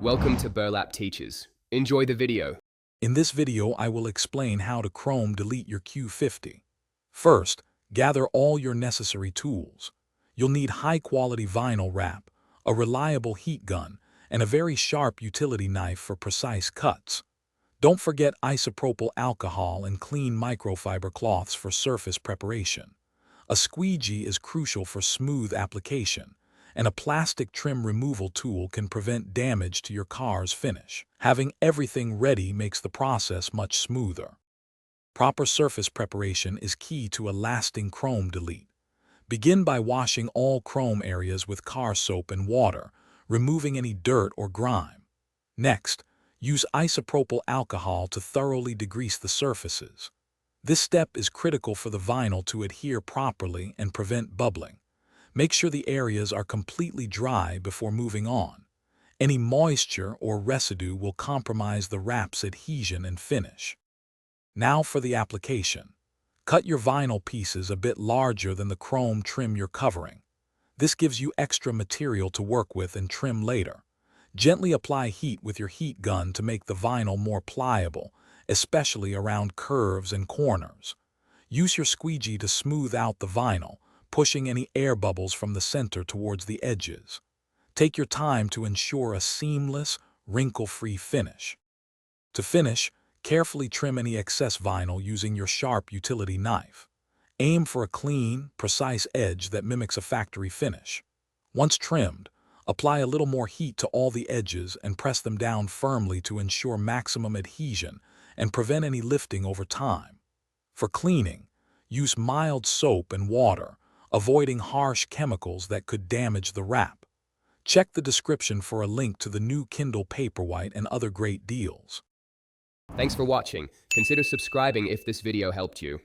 Welcome to Burlap Teachers. Enjoy the video. In this video, I will explain how to Chrome delete your Q50. First, gather all your necessary tools. You'll need high-quality vinyl wrap, a reliable heat gun, and a very sharp utility knife for precise cuts. Don't forget isopropyl alcohol and clean microfiber cloths for surface preparation. A squeegee is crucial for smooth application, and a plastic trim removal tool can prevent damage to your car's finish. Having everything ready makes the process much smoother. Proper surface preparation is key to a lasting chrome delete. Begin by washing all chrome areas with car soap and water, removing any dirt or grime. Next, use isopropyl alcohol to thoroughly degrease the surfaces. This step is critical for the vinyl to adhere properly and prevent bubbling. Make sure the areas are completely dry before moving on. Any moisture or residue will compromise the wrap's adhesion and finish. Now for the application. Cut your vinyl pieces a bit larger than the chrome trim you're covering. This gives you extra material to work with and trim later. Gently apply heat with your heat gun to make the vinyl more pliable, especially around curves and corners. Use your squeegee to smooth out the vinyl, pushing any air bubbles from the center towards the edges. Take your time to ensure a seamless, wrinkle-free finish. To finish, carefully trim any excess vinyl using your sharp utility knife. Aim for a clean, precise edge that mimics a factory finish. Once trimmed, apply a little more heat to all the edges and press them down firmly to ensure maximum adhesion and prevent any lifting over time. For cleaning, use mild soap and water, avoiding harsh chemicals that could damage the wrap. Check the description for a link to the new Kindle Paperwhite and other great deals. Thanks for watching. Consider subscribing if this video helped you.